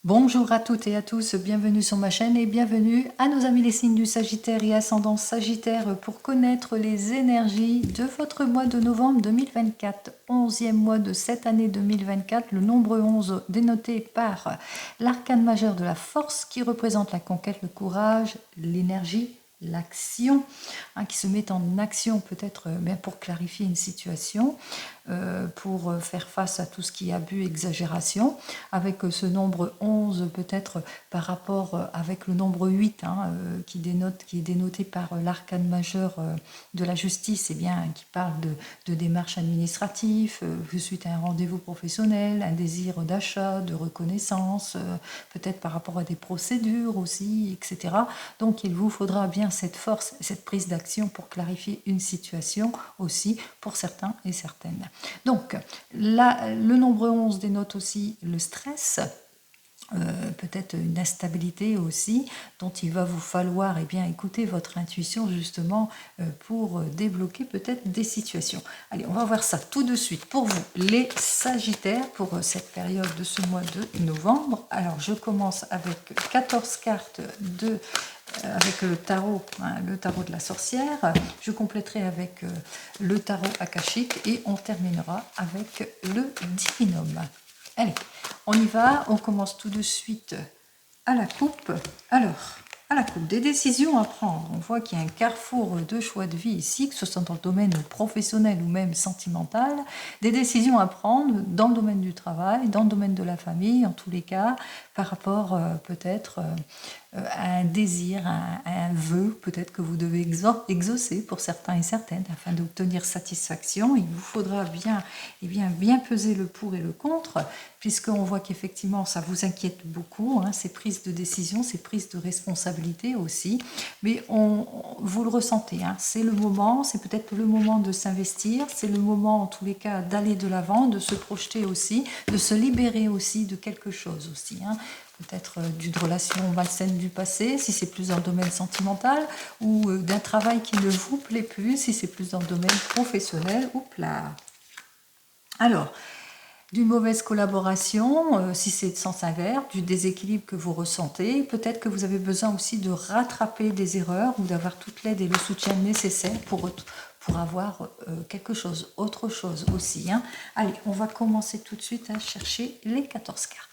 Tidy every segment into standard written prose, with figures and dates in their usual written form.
Bonjour à toutes et à tous, bienvenue sur ma chaîne et bienvenue à nos amis les signes du Sagittaire et ascendant Sagittaire pour connaître les énergies de votre mois de novembre 2024, 11e mois de cette année 2024, le nombre 11 dénoté par l'arcane majeur de la force qui représente la conquête, le courage, l'énergie, l'action, qui se met en action peut-être pour clarifier une situation, pour faire face à tout ce qui est abus, exagération, avec ce nombre 11 peut-être par rapport avec le nombre 8 qui est dénoté par l'arcane majeur de la justice, et bien, qui parle de démarches administratives, suite à un rendez-vous professionnel, un désir d'achat, de reconnaissance, peut-être par rapport à des procédures aussi, etc. Donc il vous faudra bien cette force, cette prise d'action pour clarifier une situation aussi pour certains et certaines. Donc là, le nombre 11 dénote aussi le stress, peut-être une instabilité aussi, dont il va vous falloir écouter votre intuition justement pour débloquer peut-être des situations. Allez, on va voir ça tout de suite pour vous, les Sagittaires, pour cette période de ce mois de novembre. Alors, je commence avec 14 cartes avec le tarot de la sorcière. Je compléterai avec le tarot akashique et on terminera avec le divinum. Allez, on y va, on commence tout de suite à la coupe. Alors, à la coupe, des décisions à prendre. On voit qu'il y a un carrefour de choix de vie ici, que ce soit dans le domaine professionnel ou même sentimental. Des décisions à prendre dans le domaine du travail, dans le domaine de la famille, en tous les cas, par rapport peut-être à un désir, à un vœu peut-être que vous devez exaucer pour certains et certaines afin d'obtenir satisfaction. Il vous faudra bien peser le pour et le contre, puisqu'on voit qu'effectivement ça vous inquiète beaucoup, ces prises de décision, ces prises de responsabilité aussi, mais vous le ressentez, c'est le moment, c'est peut-être le moment de s'investir, c'est le moment en tous les cas d'aller de l'avant, de se projeter aussi, de se libérer aussi de quelque chose aussi, peut-être d'une relation malsaine du passé, si c'est plus dans le domaine sentimental, ou d'un travail qui ne vous plaît plus, si c'est plus dans le domaine professionnel ou plat. Alors, d'une mauvaise collaboration, si c'est de sens inverse, du déséquilibre que vous ressentez, peut-être que vous avez besoin aussi de rattraper des erreurs ou d'avoir toute l'aide et le soutien nécessaire pour avoir quelque chose, autre chose aussi. Allez, on va commencer tout de suite à chercher les 14 cartes.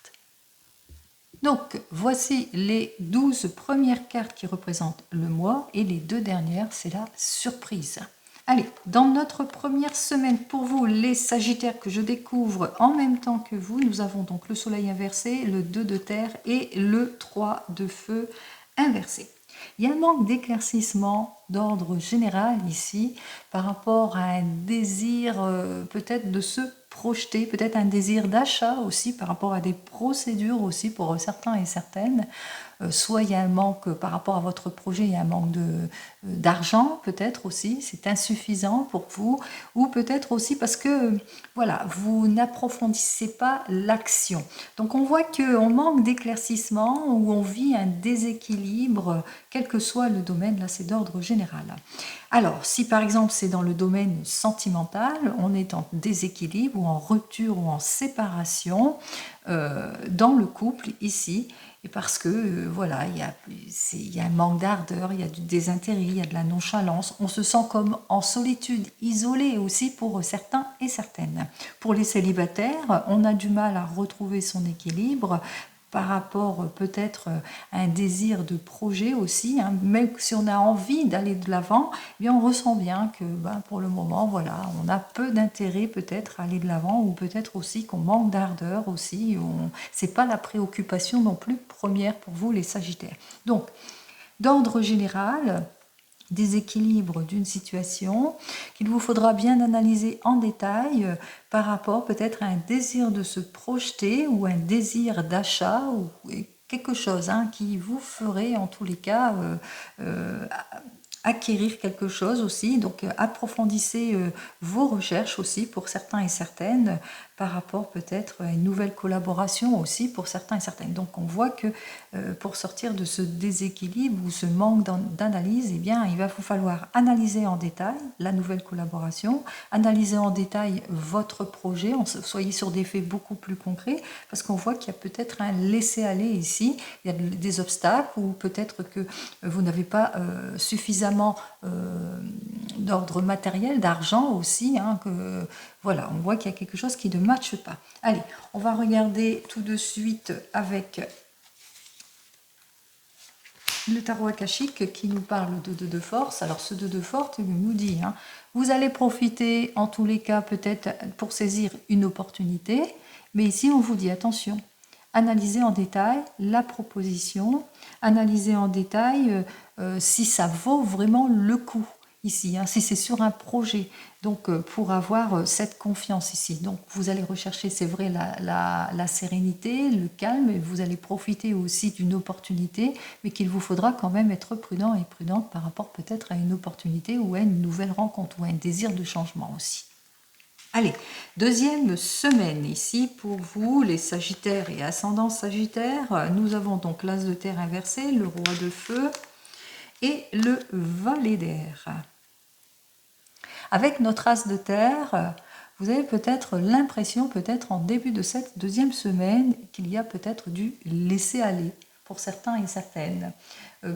Donc, voici les 12 premières cartes qui représentent le mois et les deux dernières, c'est la surprise. Allez, dans notre première semaine, pour vous, les Sagittaires que je découvre en même temps que vous, nous avons donc le soleil inversé, le 2 de terre et le 3 de feu inversé. Il y a un manque d'éclaircissement d'ordre général ici par rapport à un désir peut-être de se projeter, peut-être un désir d'achat aussi par rapport à des procédures aussi pour certains et certaines. Soit il y a un manque par rapport à votre projet, il y a un manque d'argent peut-être aussi, c'est insuffisant pour vous, ou peut-être aussi parce que voilà, vous n'approfondissez pas l'action. Donc on voit qu'on manque d'éclaircissement ou on vit un déséquilibre, quel que soit le domaine, là c'est d'ordre général. Alors, si par exemple c'est dans le domaine sentimental, on est en déséquilibre ou en rupture ou en séparation dans le couple ici, et parce que voilà, il y a un manque d'ardeur, il y a du désintérêt, il y a de la nonchalance, on se sent comme en solitude, isolé aussi pour certains et certaines. Pour les célibataires, on a du mal à retrouver son équilibre par rapport peut-être à un désir de projet aussi, même si on a envie d'aller de l'avant, on ressent bien que pour le moment, voilà, on a peu d'intérêt peut-être à aller de l'avant, ou peut-être aussi qu'on manque d'ardeur aussi, c'est pas la préoccupation non plus première pour vous les Sagittaires. Donc, d'ordre général, déséquilibre d'une situation qu'il vous faudra bien analyser en détail par rapport peut-être à un désir de se projeter ou un désir d'achat ou quelque chose qui vous ferait en tous les cas acquérir quelque chose aussi. Donc approfondissez vos recherches aussi pour certains et certaines par rapport peut-être à une nouvelle collaboration aussi pour certains et certaines. Donc on voit que pour sortir de ce déséquilibre ou ce manque d'analyse, eh bien, il va vous falloir analyser en détail la nouvelle collaboration, analyser en détail votre projet, soyez sur des faits beaucoup plus concrets, parce qu'on voit qu'il y a peut-être un laisser-aller ici, il y a des obstacles ou peut-être que vous n'avez pas suffisamment d'ordre matériel, d'argent aussi, hein, que voilà, on voit qu'il y a quelque chose qui ne matche pas. Allez, on va regarder tout de suite avec le tarot akashique qui nous parle de 2 de force. Alors ce 2 de force, il nous dit, hein, vous allez profiter en tous les cas peut-être pour saisir une opportunité, mais ici on vous dit attention, analysez en détail la proposition, analysez en détail si ça vaut vraiment le coup ici, hein, si c'est sur un projet, donc pour avoir cette confiance ici. Donc vous allez rechercher, c'est vrai, la sérénité, le calme, et vous allez profiter aussi d'une opportunité, mais qu'il vous faudra quand même être prudent et prudente par rapport peut-être à une opportunité ou à une nouvelle rencontre ou à un désir de changement aussi. Allez, deuxième semaine ici pour vous, les Sagittaires et ascendants Sagittaires. Nous avons donc l'As de terre inversé, le Roi de feu et le Valet d'air. Avec notre As de terre, vous avez peut-être l'impression, peut-être en début de cette deuxième semaine, qu'il y a peut-être du laisser-aller pour certains et certaines.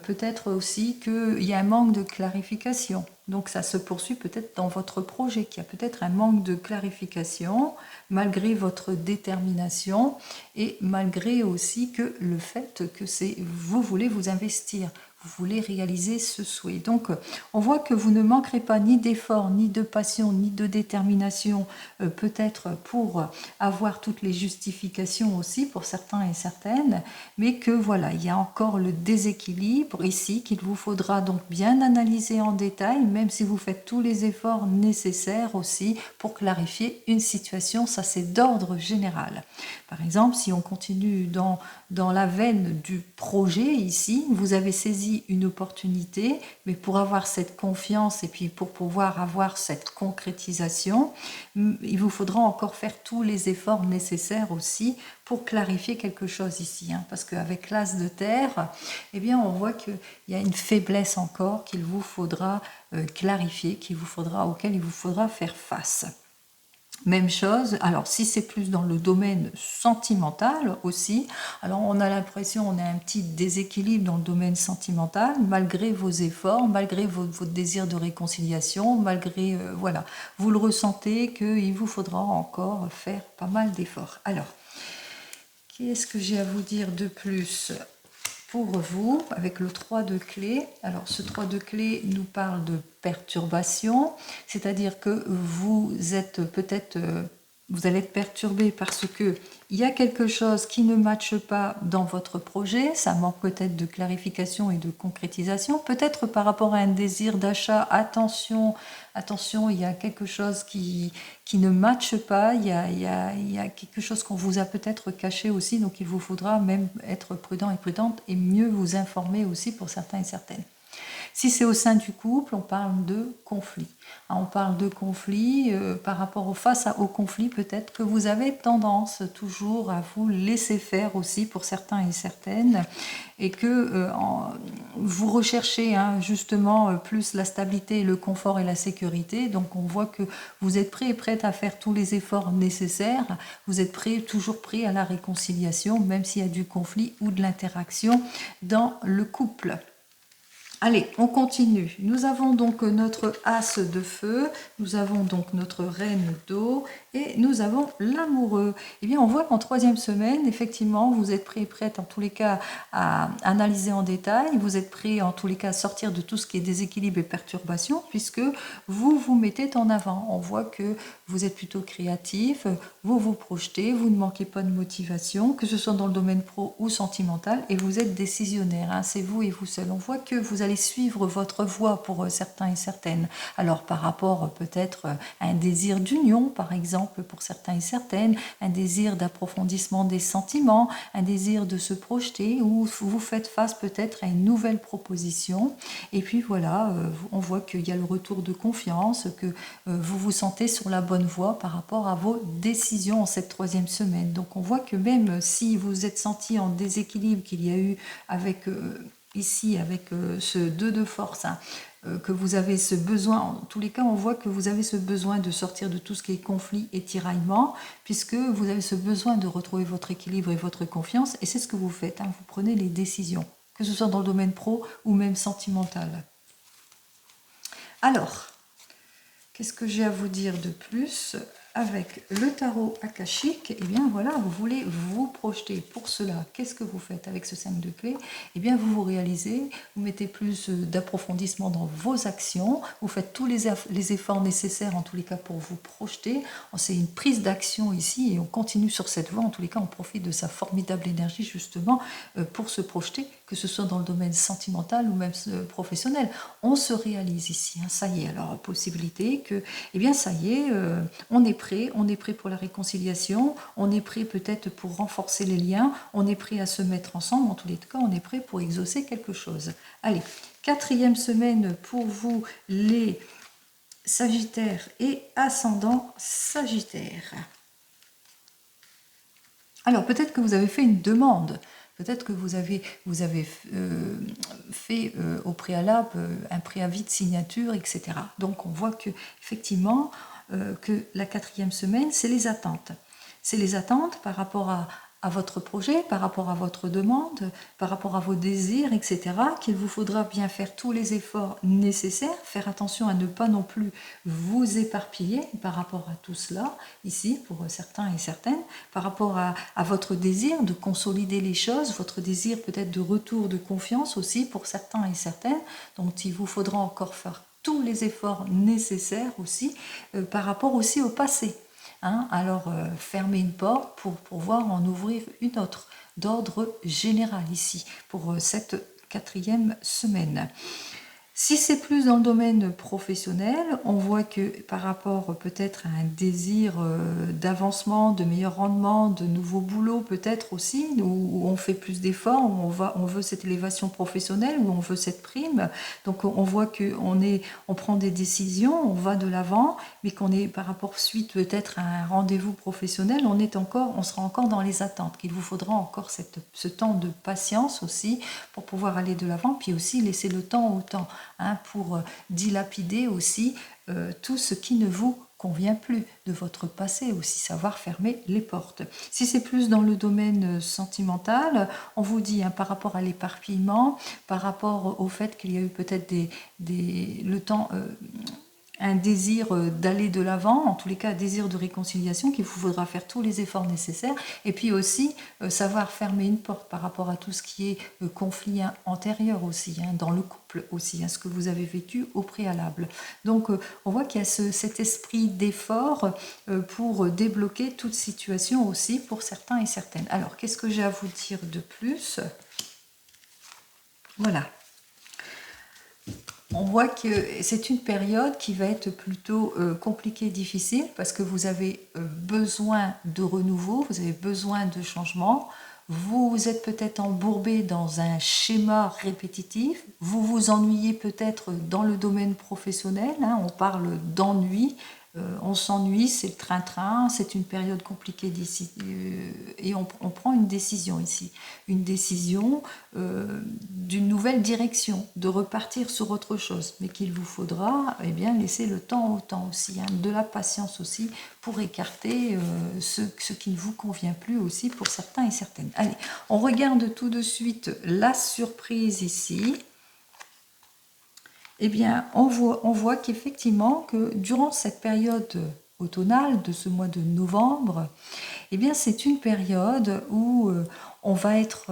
Peut-être aussi qu'il y a un manque de clarification. Donc ça se poursuit peut-être dans votre projet, qu'il y a peut-être un manque de clarification, malgré votre détermination et malgré aussi que le fait que vous voulez vous investir. Vous voulez réaliser ce souhait. Donc, on voit que vous ne manquerez pas ni d'efforts, ni de passion, ni de détermination, peut-être pour avoir toutes les justifications aussi pour certains et certaines, mais que voilà, il y a encore le déséquilibre ici qu'il vous faudra donc bien analyser en détail, même si vous faites tous les efforts nécessaires aussi pour clarifier une situation. Ça, c'est d'ordre général. Par exemple, si on continue dans la veine du projet ici, vous avez saisi une opportunité, mais pour avoir cette confiance et puis pour pouvoir avoir cette concrétisation, il vous faudra encore faire tous les efforts nécessaires aussi pour clarifier quelque chose ici, hein, parce qu'avec l'As de terre, eh bien, on voit qu'il y a une faiblesse encore qu'il vous faudra clarifier, auquel il vous faudra faire face. Même chose, alors si c'est plus dans le domaine sentimental aussi, alors on a l'impression, on a un petit déséquilibre dans le domaine sentimental, malgré vos efforts, malgré votre désir de réconciliation, malgré, voilà, vous le ressentez qu'il vous faudra encore faire pas mal d'efforts. Alors, qu'est-ce que j'ai à vous dire de plus pour vous, avec le 3 de clé? Alors ce 3 de clé nous parle de perturbation, c'est-à-dire que vous êtes peut-être, vous allez être perturbé parce que il y a quelque chose qui ne matche pas dans votre projet, ça manque peut-être de clarification et de concrétisation, peut-être par rapport à un désir d'achat, attention, il y a quelque chose qui ne matche pas, il y a quelque chose qu'on vous a peut-être caché aussi, donc il vous faudra même être prudent et prudente et mieux vous informer aussi pour certains et certaines. Si c'est au sein du couple, on parle de conflit. On parle de conflit par rapport au conflit, peut-être que vous avez tendance toujours à vous laisser faire aussi pour certains et certaines, et que vous recherchez justement plus la stabilité, le confort et la sécurité. Donc on voit que vous êtes prêt et prête à faire tous les efforts nécessaires, vous êtes toujours prêt à la réconciliation, même s'il y a du conflit ou de l'interaction dans le couple. Allez, on continue. Nous avons donc notre As de feu, nous avons donc notre Reine d'eau et nous avons l'amoureux. Eh bien, on voit qu'en troisième semaine, effectivement, vous êtes prêt et prête en tous les cas à analyser en détail, vous êtes prêt en tous les cas à sortir de tout ce qui est déséquilibre et perturbation, puisque vous vous mettez en avant. On voit que vous êtes plutôt créatif, vous vous projetez, vous ne manquez pas de motivation, que ce soit dans le domaine pro ou sentimental, et vous êtes décisionnaire. C'est vous et vous seul. On voit que vous allez suivre votre voie pour certains et certaines. Alors par rapport peut-être à un désir d'union, par exemple, pour certains et certaines, un désir d'approfondissement des sentiments, un désir de se projeter, ou vous faites face peut-être à une nouvelle proposition. Et puis voilà, on voit qu'il y a le retour de confiance, que vous vous sentez sur la bonne bonne voie par rapport à vos décisions en cette 3e semaine. Donc on voit que même si vous êtes senti en déséquilibre qu'il y a eu avec ici avec ce 2 de force, hein, que vous avez ce besoin, en tous les cas on voit que vous avez ce besoin de sortir de tout ce qui est conflit et tiraillement, puisque vous avez ce besoin de retrouver votre équilibre et votre confiance, et c'est ce que vous faites, hein, vous prenez les décisions, que ce soit dans le domaine pro ou même sentimental. Alors, qu'est-ce que j'ai à vous dire de plus? Avec le tarot akashique, eh bien voilà, vous voulez vous projeter. Pour cela, qu'est-ce que vous faites avec ce 5 de clés? Eh bien, vous vous réalisez, vous mettez plus d'approfondissement dans vos actions, vous faites tous les efforts nécessaires, en tous les cas, pour vous projeter. C'est une prise d'action ici, et on continue sur cette voie. En tous les cas, on profite de sa formidable énergie, justement, pour se projeter, que ce soit dans le domaine sentimental ou même professionnel. On se réalise ici, hein, ça y est. Alors, possibilité que, eh bien, ça y est, on est prêt pour la réconciliation, on est prêt peut-être pour renforcer les liens, on est prêt à se mettre ensemble, en tous les cas, on est prêt pour exaucer quelque chose. Allez, 4e semaine pour vous, les Sagittaires et ascendant Sagittaire. Alors, peut-être que vous avez fait une demande. Peut-être que vous avez fait au préalable un préavis de signature, etc. Donc, on voit que effectivement, que la 4e semaine, c'est les attentes. C'est les attentes par rapport à votre projet, par rapport à votre demande, par rapport à vos désirs, etc., qu'il vous faudra bien faire tous les efforts nécessaires, faire attention à ne pas non plus vous éparpiller par rapport à tout cela, ici, pour certains et certaines, par rapport à votre désir de consolider les choses, votre désir peut-être de retour de confiance aussi pour certains et certaines, donc il vous faudra encore faire tous les efforts nécessaires aussi par rapport aussi au passé. Hein, alors, fermer une porte pour pouvoir en ouvrir une autre, d'ordre général ici, pour cette 4e semaine. Si c'est plus dans le domaine professionnel, on voit que par rapport peut-être à un désir d'avancement, de meilleur rendement, de nouveaux boulots peut-être aussi, où on fait plus d'efforts, où on veut cette élévation professionnelle, où on veut cette prime. Donc on voit qu'on prend des décisions, on va de l'avant, mais qu'on est par rapport suite peut-être à un rendez-vous professionnel, on sera encore dans les attentes, qu'il vous faudra encore ce temps de patience aussi pour pouvoir aller de l'avant, puis aussi laisser le temps au temps. Hein, pour dilapider aussi tout ce qui ne vous convient plus de votre passé, aussi savoir fermer les portes. Si c'est plus dans le domaine sentimental, on vous dit hein, par rapport à l'éparpillement, par rapport au fait qu'il y a eu peut-être le temps... un désir d'aller de l'avant, en tous les cas un désir de réconciliation, qu'il vous faudra faire tous les efforts nécessaires, et puis aussi savoir fermer une porte par rapport à tout ce qui est conflit antérieur aussi, hein, dans le couple aussi, hein, ce que vous avez vécu au préalable. Donc on voit qu'il y a cet esprit d'effort pour débloquer toute situation aussi pour certains et certaines. Alors qu'est-ce que j'ai à vous dire de plus? Voilà. On voit que c'est une période qui va être plutôt compliquée, difficile, parce que vous avez besoin de renouveau, vous avez besoin de changement, vous êtes peut-être embourbé dans un schéma répétitif, vous vous ennuyez peut-être dans le domaine professionnel, hein, on parle d'ennui, on s'ennuie, c'est le train-train, c'est une période compliquée d'ici, et on prend une décision ici, une décision d'une nouvelle direction, de repartir sur autre chose, mais qu'il vous faudra eh bien, laisser le temps au temps aussi, hein, de la patience aussi, pour écarter ce qui ne vous convient plus aussi pour certains et certaines. Allez, on regarde tout de suite la surprise ici. Eh bien, on voit qu'effectivement, que durant cette période automnale de ce mois de novembre, eh bien, c'est une période où on va être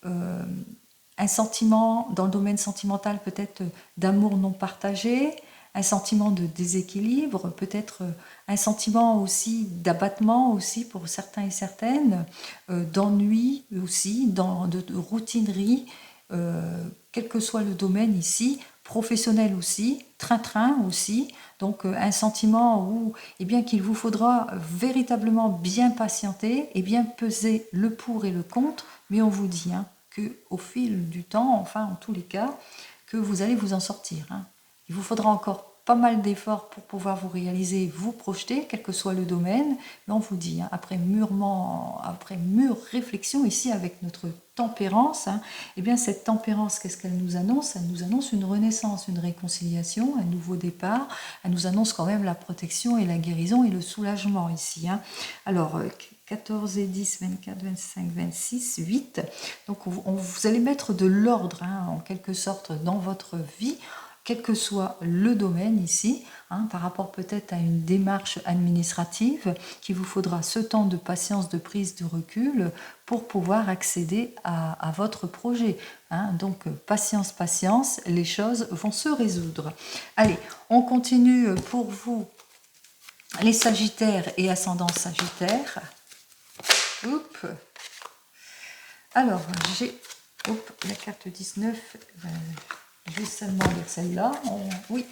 un sentiment, dans le domaine sentimental, peut-être d'amour non partagé, un sentiment de déséquilibre, peut-être un sentiment aussi d'abattement aussi pour certains et certaines, d'ennui aussi, de routinerie, quel que soit le domaine ici, professionnel aussi, train-train aussi, donc un sentiment où eh bien, qu'il vous faudra véritablement bien patienter et bien peser le pour et le contre, mais on vous dit hein, qu'au fil du temps, enfin en tous les cas, que vous allez vous en sortir. Hein. Il vous faudra encore pas mal d'efforts pour pouvoir vous réaliser, vous projeter, quel que soit le domaine. Mais on vous dit, hein, après mûre réflexion ici avec notre tempérance, hein, et bien cette tempérance, qu'est-ce qu'elle nous annonce? Elle nous annonce une renaissance, une réconciliation, un nouveau départ. Elle nous annonce quand même la protection et la guérison et le soulagement ici. Hein. Alors, 14 et 10, 24, 25, 26, 8. Donc, vous allez mettre de l'ordre, hein, en quelque sorte, dans votre vie, quel que soit le domaine ici, hein, par rapport peut-être à une démarche administrative, qu'il vous faudra ce temps de patience, de prise de recul pour pouvoir accéder à votre projet. Hein. Donc, patience, patience, les choses vont se résoudre. Allez, on continue pour vous, les Sagittaires et ascendant Sagittaire. Oups. Alors, j'ai la carte 19, je vais seulement lire celle-là. Oui.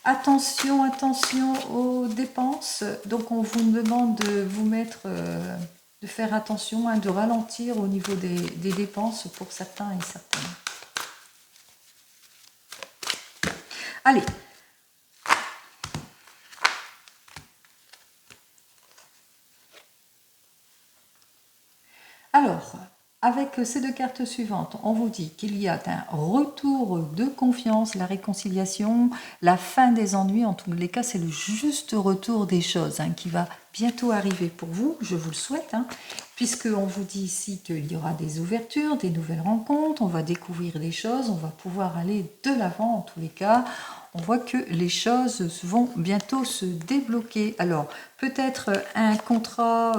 Attention, attention aux dépenses. Donc, on vous demande de vous mettre, de faire attention, hein, de ralentir au niveau des dépenses pour certains et certaines. Allez. Alors, avec ces deux cartes suivantes, on vous dit qu'il y a un retour de confiance, la réconciliation, la fin des ennuis. En tous les cas, c'est le juste retour des choses, hein, qui va bientôt arriver pour vous, je vous le souhaite, hein, puisqu'on vous dit ici qu'il y aura des ouvertures, des nouvelles rencontres, on va découvrir des choses, on va pouvoir aller de l'avant en tous les cas. On voit que les choses vont bientôt se débloquer. Alors, peut-être un contrat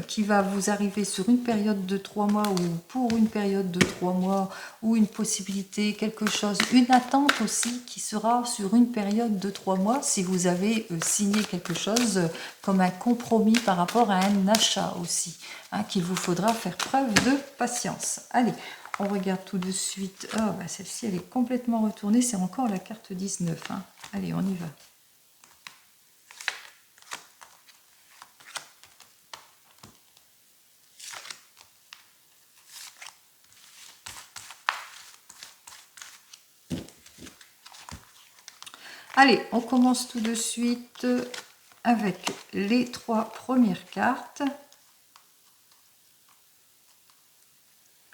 qui va vous arriver sur une période de 3 mois ou pour une période de 3 mois ou une possibilité, quelque chose, une attente aussi qui sera sur une période de 3 mois si vous avez signé quelque chose comme un compromis par rapport à un achat aussi, hein, qu'il vous faudra faire preuve de patience. Allez. On regarde tout de suite. Oh, bah celle-ci, elle est complètement retournée. C'est encore la carte 19. Hein. Allez, on y va. Allez, on commence tout de suite avec les 3 premières cartes.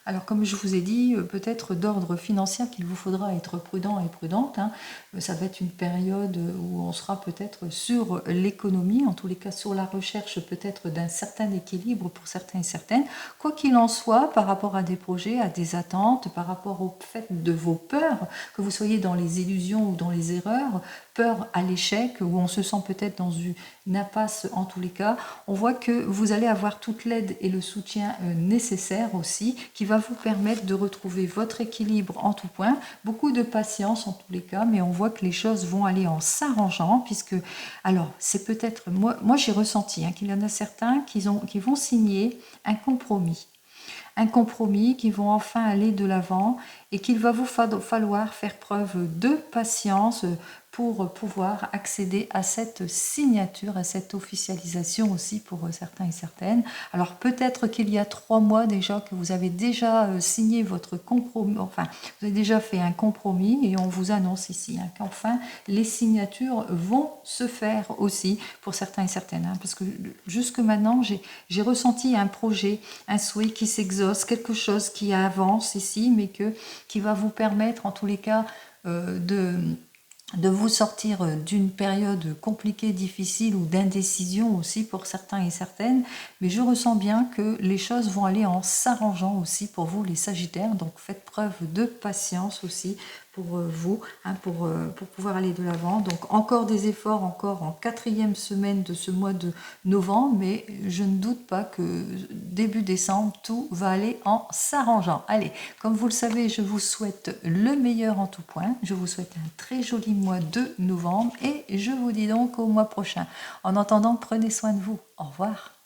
Alors, comme je vous ai dit, peut-être d'ordre financier qu'il vous faudra être prudent et prudente. Hein. Ça va être une période où on sera peut-être sur l'économie, en tous les cas sur la recherche peut-être d'un certain équilibre pour certains et certaines. Quoi qu'il en soit, par rapport à des projets, à des attentes, par rapport au fait de vos peurs, que vous soyez dans les illusions ou dans les erreurs, peur à l'échec, où on se sent peut-être dans une impasse en tous les cas, on voit que vous allez avoir toute l'aide et le soutien nécessaire aussi, qui va vous permettre de retrouver votre équilibre en tout point, beaucoup de patience en tous les cas, mais on voit que les choses vont aller en s'arrangeant, puisque, alors, c'est peut-être, moi j'ai ressenti hein, qu'il y en a certains qui vont signer un compromis, qui vont enfin aller de l'avant et qu'il va vous falloir faire preuve de patience pour pouvoir accéder à cette signature, à cette officialisation aussi pour certains et certaines. Alors peut-être qu'il y a 3 mois déjà que vous avez déjà signé votre compromis, enfin vous avez déjà fait un compromis et on vous annonce ici hein, qu'enfin les signatures vont se faire aussi pour certains et certaines. Hein, parce que jusque maintenant j'ai ressenti un projet, un souhait qui s'exauce, quelque chose qui avance ici mais qui va vous permettre en tous les cas de vous sortir d'une période compliquée, difficile ou d'indécision aussi pour certains et certaines. Mais je ressens bien que les choses vont aller en s'arrangeant aussi pour vous les Sagittaires. Donc faites preuve de patience aussi pour vous, hein, pour pouvoir aller de l'avant. Donc encore des efforts, encore en 4e semaine de ce mois de novembre, mais je ne doute pas que début décembre, tout va aller en s'arrangeant. Allez, comme vous le savez, je vous souhaite le meilleur en tout point. Je vous souhaite un très joli mois de novembre et je vous dis donc au mois prochain. En attendant, prenez soin de vous. Au revoir.